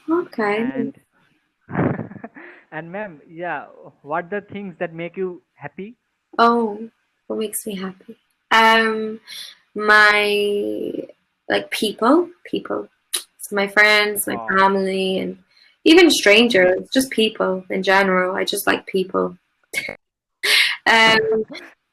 Okay. And and ma'am, yeah, what the things that make you happy? Oh, what makes me happy? Um, my like people. So my friends, my Wow. family, and even strangers, just people in general. I just like people. Um,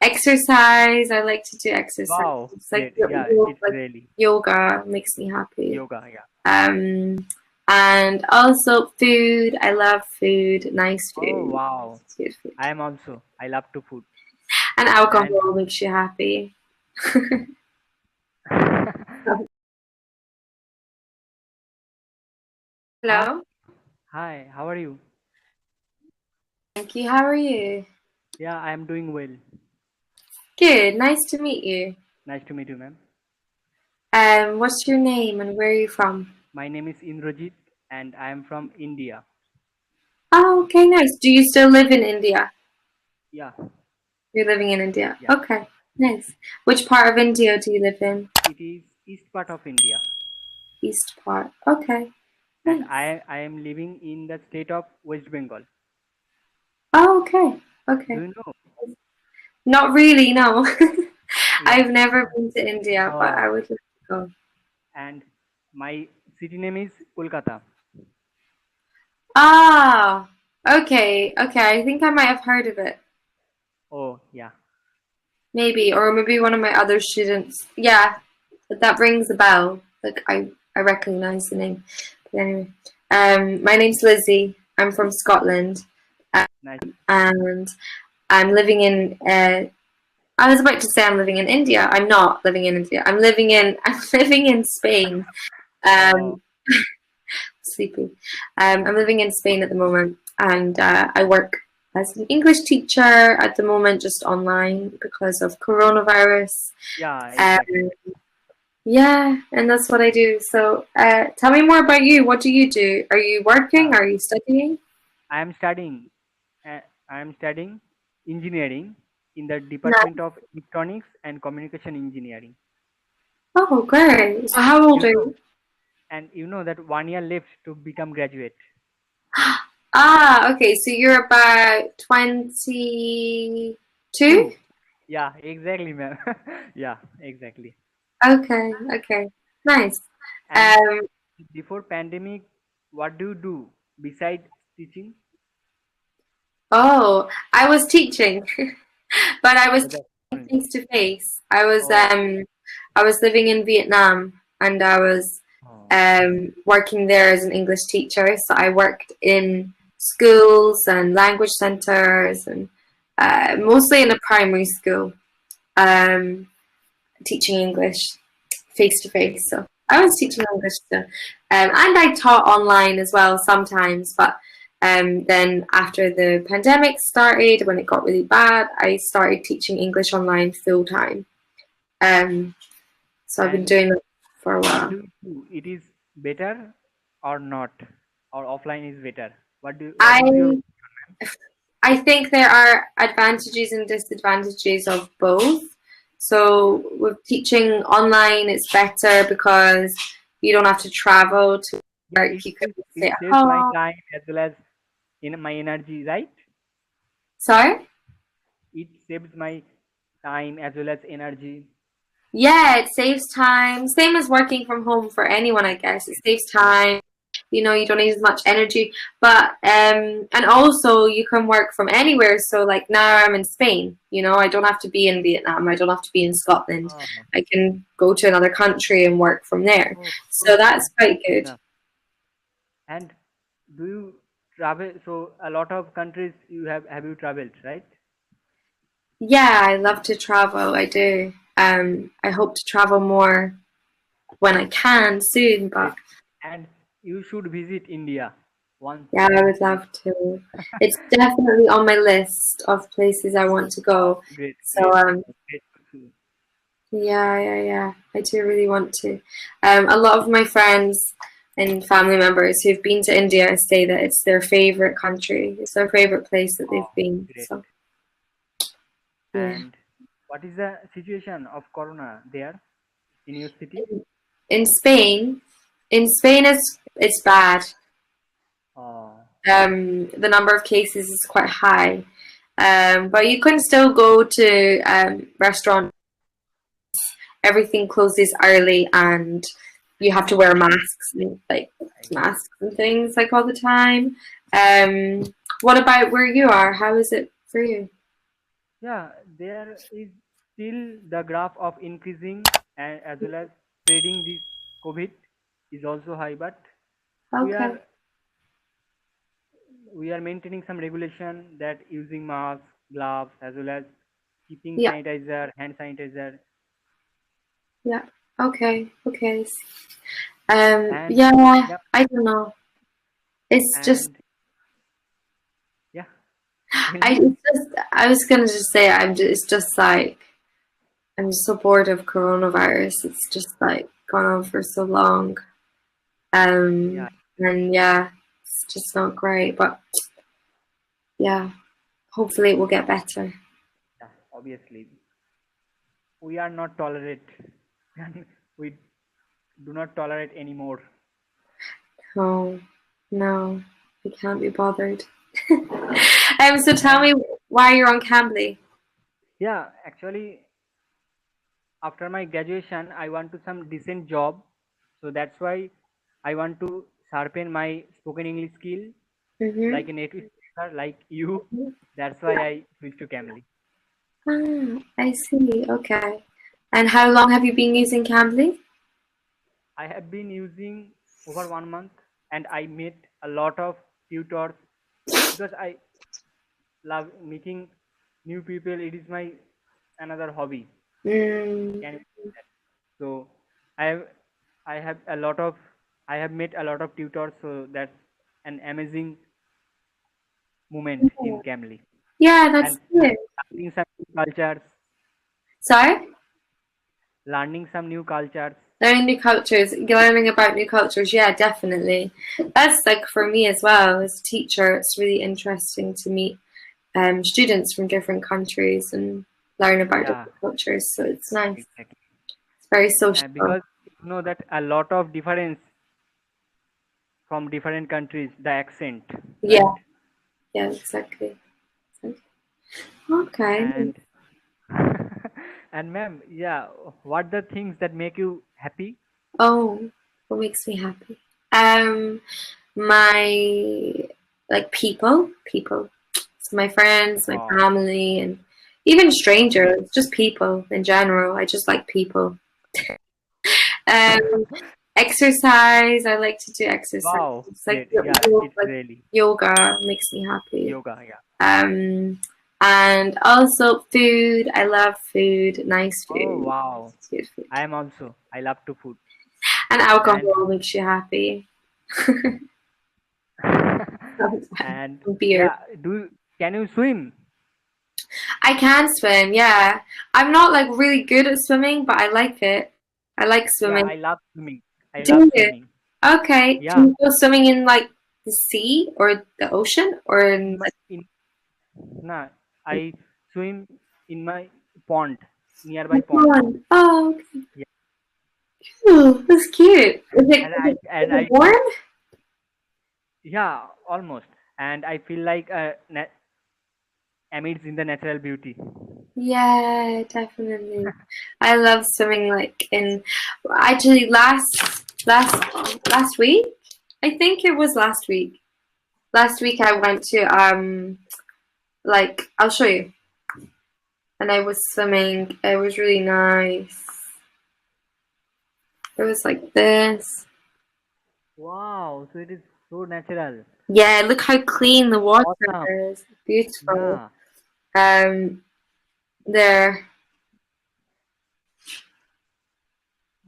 exercise. I like to do exercise. Wow, It's like great. Yeah, it's like really yoga makes me happy. yoga. Yeah. Um, and also food. I love food. Nice Oh food. wow. Good food. I am also. I love to food. And And alcohol makes you happy. hi, Hello. hi. How are you? Thank you. How are you? Yeah, I am doing well. Good. Nice to meet you. Nice to meet you, ma'am. What's your name and where are you from? My name is Indrajit, and I am from India. Oh, okay, nice. Do you still live in India? Yeah, You're living in India. yeah. Okay, nice. Which part of India do you live in? It is east part of India, East part. Okay, and nice. I am living in the state of West Bengal. Oh, okay, Do okay. you know? Not really, no. Yeah. I've never been to India, but I Oh, would love to go. and my city name is Kolkata. Ah, okay, okay. I think I might have heard of it. Oh, yeah. Maybe, or maybe one of my other students. Yeah, that rings a bell. Like I recognize the name. But anyway, my name's Lizzy. I'm from Scotland, Nice. and I'm living in. I was about to say I'm living in India. I'm not living in India. I'm living in. I'm living in Spain. Oh, Um, sleepy. I'm living in Spain at the moment, and I work as an English teacher at the moment, just online because of coronavirus. yeah, exactly. Um, Yeah, and that's what I do. So, tell me more about you. What do you do? Are you working? Yeah, Are you studying? I am studying. I am studying engineering in the No. Department of Electronics and Communication Engineering. Oh, great. So, how old You are know, you? and you know that 1 year left to become graduate. Ah, okay. So you're about 22? Two. Yeah, exactly, ma'am. Yeah, exactly. Okay, okay. Nice. And Um, before pandemic, what do you do beside teaching? oh, I was teaching, but I was Oh, that's funny. teaching face to face. Oh, I was living in Vietnam and I was oh, working there as an English teacher. So I worked in schools and language centers and mostly in a primary school, um, teaching English face to face. So I was teaching English too. And I taught online as well sometimes, but then after the pandemic started, when it got really bad, I started teaching English online full time. Um, so I've been and doing that for a what while. do you do? It is better or not, or offline is better? What is your I I think there are advantages and disadvantages of both. So with teaching online, it's better because you don't have to travel to yeah? work. You can It stay at saves my home. time as well as in my energy, right? Sorry? It saves my time as well as energy. Yeah, it saves time. Same as working from home for anyone, I guess. It saves Yes. time. You know, you don't need as much energy. But and also you can work from anywhere. So like now I'm in Spain, you know, I don't have to be in Vietnam. I don't have to be in Scotland. Oh, I can go to another country and work from there. oh, So so that's good. quite good. Yeah. And do you travel? So a lot of countries have you traveled, right? Yeah, I love to travel. I do. I hope to travel more when I can soon, but Great. And you should visit India once. yeah, I would love to. It's definitely on my list of places I want to go. Great, So great, great to see. yeah, yeah, yeah. I do really want to. A lot of my friends and family members who've been to India say that it's their favorite country. It's their favorite place that they've Oh, been. great. So yeah. And what is the situation of Corona there in your city? In Spain, it's bad. The number of cases is quite high. But you can still go to restaurants. Everything closes early, and you have to wear masks and things like all the time. What about where you are? How is it for you? Yeah, there is still the graph of increasing and as well as spreading this COVID is also high, but we Okay. are we are maintaining some regulation that using masks, gloves, as well as keeping Yeah. sanitizer, hand sanitizer, Yeah. Okay. Okay. and Yeah. yeah, I don't know. It's just. and yeah, tell me. I was gonna just say. It's just like. I'm just so bored of coronavirus. It's just like gone on for so long. Yeah, And yeah, it's just not great. But yeah, hopefully it will get better. yeah, obviously we are not tolerate, we do not tolerate anymore. No, no, I can't be bothered. So tell And me why you're on Cambly. yeah, actually, after my graduation, I want to some decent job, so that's why I want to sharpen my spoken English skill like a Mm-hmm. native speaker like you. That's why I switched to Cambly. Ah, I see. Okay. And how long have you been using Cambly? I have been using over 1 month, and I met a lot of tutors because I love meeting new people. It is my another hobby. Mm, Can you say that? So I have I have a lot of I have met a lot of tutors. So that's an amazing moment in Cambly, yeah, that's and good. learning some new cultures, Sorry? learning some new cultures. Learning new cultures, learning about new cultures, yeah, definitely. That's like for me as well as a teacher, it's really interesting to meet students from different countries and learn about Yeah, different cultures. So it's nice. exactly. It's very social. Because you know that a lot of difference from different countries, the accent, right? Yeah, yeah, exactly. Okay. And and ma'am, yeah, what the things that make you happy? Oh, what makes me happy? Um, my like people. So my friends, my Wow, family, and even strangers, just people in general. I just like people. Um, exercise. I like to do exercise. wow, It's like great. Yeah, it's like really yoga makes me happy. yoga. Yeah. Um, and also food. I love food. Nice Oh food. wow, Good food. I am also. I love to food. And And alcohol makes you happy. Sometimes. and Beer. yeah, can you swim? I can swim, yeah. I'm not like really good at swimming, but I like it. I like Yeah, swimming. I love swimming. I love Do you? swimming. Okay. Can Yeah, you go swimming in like the sea or the ocean or in like in nah, I swim in my pond, a nearby pond. pond? Oh, okay. Yeah, Ooh, that's cute. and Is it I warm? yeah, almost. And I feel like amidst in the natural beauty. Yeah, definitely. I love swimming like in actually last week. I think it was last week. Last week I went to like I'll show you. And I was swimming. It was really nice. It was like this. Wow, so it is so natural. Yeah, look how clean the water Awesome. is. Beautiful. Yeah. Um, there.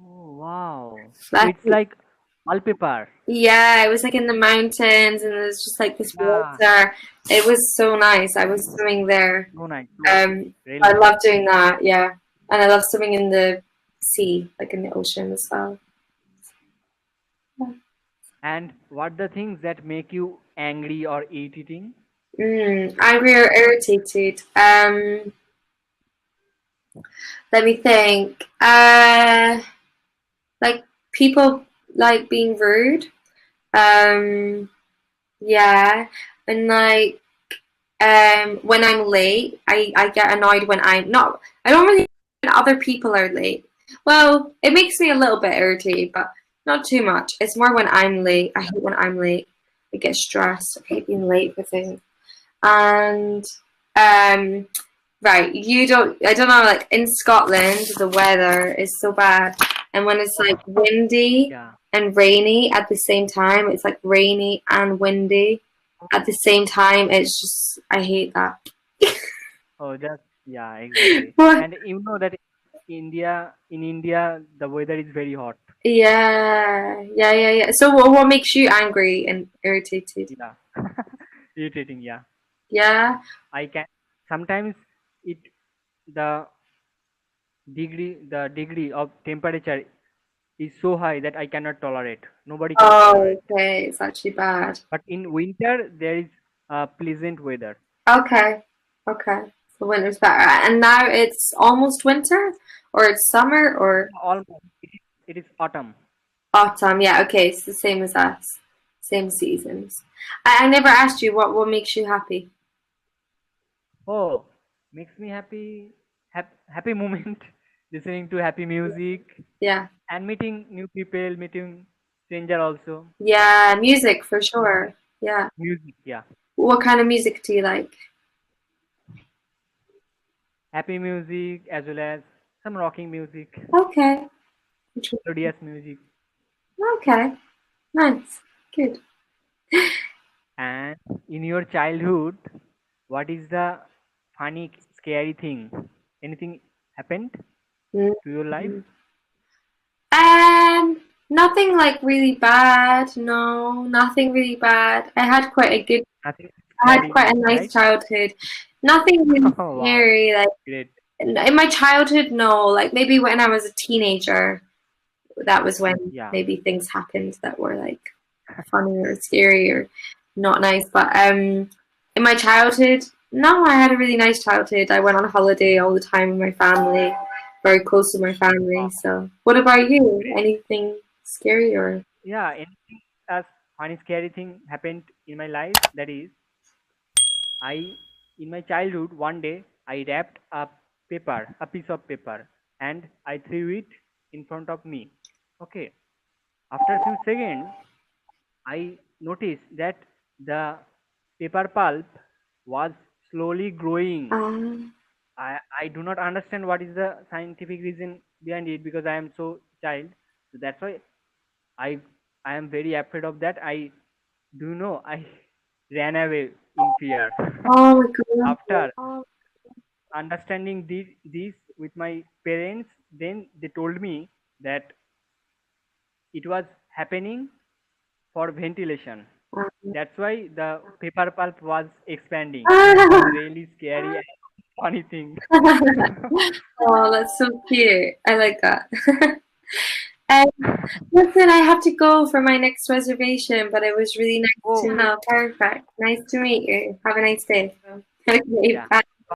Oh, wow. So Last it's week. like wallpaper. Yeah, it was like in the mountains, and there's just like this Yeah. water. It was so nice. I was swimming there. So nice. So I really nice. love doing that. Yeah, and I love swimming in the sea, like in the ocean as well. And what the things that make you angry or irritating? Angry or irritated. Let me think. Like people like being rude. Um, Yeah, and like when I'm late, I get annoyed when I'm not. I don't really when other people are late. Well, it makes me a little bit irritated, but not too much. It's more when I'm late. I hate when I'm late. I get stressed. I hate being late for things. And um, right, you don't. I don't know. Like in Scotland, the weather is so bad, and when it's like windy Yeah. and rainy at the same time, it's like rainy and windy at the same time. It's just I hate that. Oh, just yeah, exactly. What? And you know that in India, the weather is very hot. Yeah. So what makes you angry and irritated? Yeah, irritating. Yeah, Yeah. I can sometimes it the the degree of temperature is so high that I cannot tolerate. Nobody can Oh, tolerate. okay. It's actually bad. But in winter there is pleasant weather. Okay. Okay. So winter's better. And now it's almost winter, or it's summer, or Almost it is autumn. autumn. Yeah. Okay. It's the same as us. Same seasons. I never asked you what makes you happy. Oh, makes me happy. Happy moment. Listening to happy music Yeah. and meeting new people, meeting stranger also. Yeah. Music for sure. Yeah. Music, yeah. What kind of music do you like? Happy music as well as some rocking music, Okay. melodious music. Okay. Nice. Good. And in your childhood, what is the funny, scary thing? Anything happened to your life? Mm. Nothing like really bad. No, nothing really bad. Nothing I had scary, quite a nice right? childhood. Nothing really Oh, wow, scary. Like great. in my childhood, no. Like maybe when I was a teenager, that was when Yeah. maybe things happened that were like funny or scary or not nice. But in my childhood, no, I had a really nice childhood. I went on holiday all the time with my family, very close to my family. Wow, So, what about you? great. Anything scary or? Yeah, anything as funny, scary thing happened in my life. That is, in my childhood, one day I wrapped a piece of paper, and I threw it in front of me. Okay. After a few seconds, I noticed that the paper pulp was slowly growing. Um, I do not understand what is the scientific reason behind it because I am so child. So that's why I I am very afraid of that. I do know I ran away in fear. oh my god. After understanding this with my parents, then they told me that it was happening for ventilation. That's why the paper pulp was expanding. It was really scary and funny thing. Oh, that's so cute. I like that. Um, listen, I have to go for my next reservation, but it was really nice Oh, to know. Perfect. Nice to meet you. Have a nice day. Okay, yeah. bye.